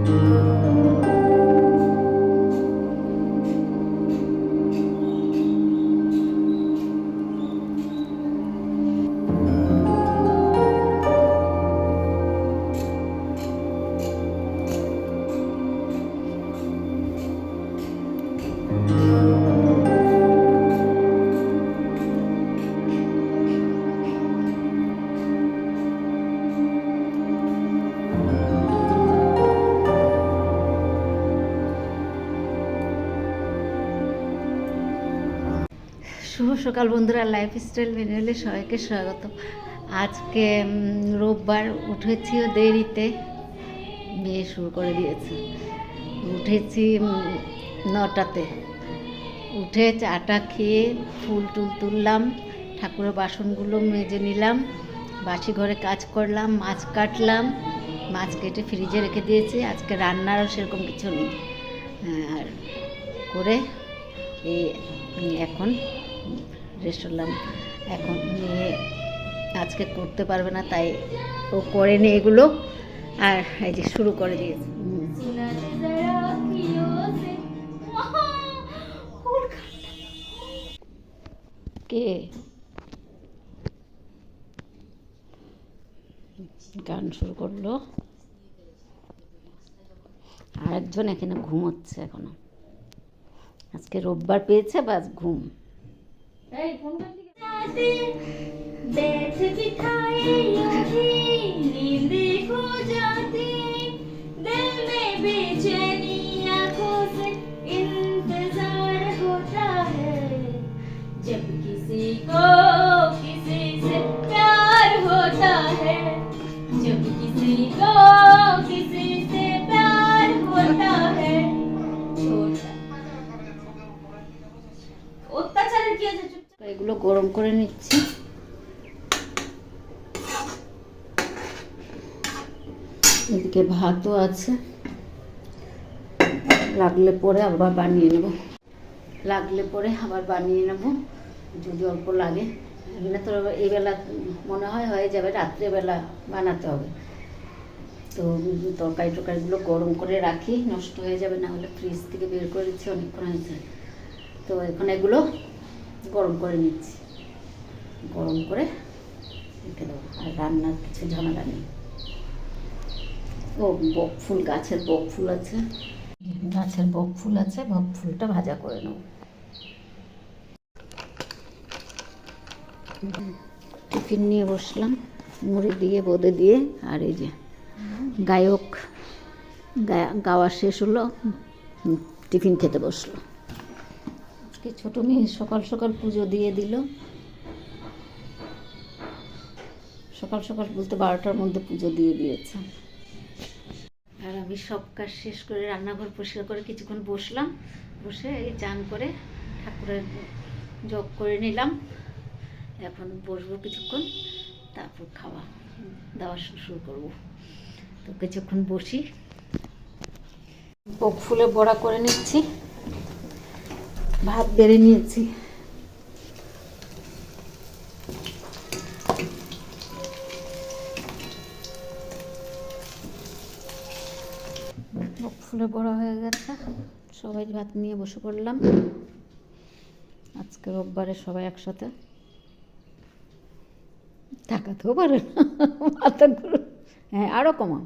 শুভ সকাল বন্ধুরা, লাইফস্টাইল ম্যানুয়ালে সবাইকে স্বাগত। আজকে রোববার, উঠেছিও দেরিতে, মেয়ে শুরু করে দিয়েছে। উঠেছি 9টাতে, উঠে চাটা খেয়ে ফুল টুল তুললাম, ঠাকুরের বাসনগুলো মেজে নিলাম, বাসি ঘরে কাজ করলাম, মাছ কাটলাম, মাছ কেটে ফ্রিজে রেখে দিয়েছি। আজকে রান্নারও সেরকম কিছু নেই। আর করে এই এখন রেস্ট করলাম। এখন মেয়ে আজকে করতে পারবে না, তাই ও করেনি এগুলো। আর এই যে শুরু করে দিয়েছে। কে গান শুরু করলো? আর একজন এখানে ঘুমোচ্ছে এখনো। আজকে রোববার পেয়েছে, বাস ঘুম। এগুলো গরম করে নিচ্ছি। এদিকে ভাতও আছে, লাগলে পরে আবার বানিয়ে নেব। যদি অল্প লাগে। এমনি তো এই বেলা মনে হয় হয়ে যাবে, রাত্রেবেলা বানাতে হবে। তো তরকারিগুলো গরম করে রাখি, নষ্ট হয়ে যাবে, না হলে ফ্রিজ থেকে বের করে দিচ্ছি, অনেকক্ষণ হয়েছে। তো এখন এগুলো গরম করে নিচ্ছি, গরম করে রেখে দেবো। আর রান্নার কিছু ঝামেলা নেই। ও বক ফুল, গাছের বক ফুল আছে, বক ফুলটা ভাজা করে নেব। টিফিন নিয়ে বসলাম, মুড়ি দিয়ে, বোঁদে দিয়ে। আর এই যে গায়ক গাওয়া শেষ হলো, টিফিন খেতে বসলো। আজকে ছোটো মেয়ে সকাল সকাল পুজো দিয়ে দিল। সকাল সকাল বলতে 12টার মধ্যে পুজো দিয়ে দিয়েছে। আর আমি সব কাজ শেষ করে রান্নাঘর পরিষ্কার করে কিছুক্ষণ বসলাম। বসে এই চান করে ঠাকুরের জপ করে নিলাম। এখন বসবো কিছুক্ষণ, তারপর খাওয়া দাওয়া শুরু করবো। তো কিছুক্ষণ বসি। বক ফুলে বড়া করে নিচ্ছি, ভাত বেড়ে নিয়েছি। বক ফুলে বড়া হয়ে গেছে, সবাই ভাত নিয়ে বসে পড়লাম। আজকে রোববারে সবাই একসাথে, তাকাতেও পারে না মাথাগুলো। হ্যাঁ, আরও কমা।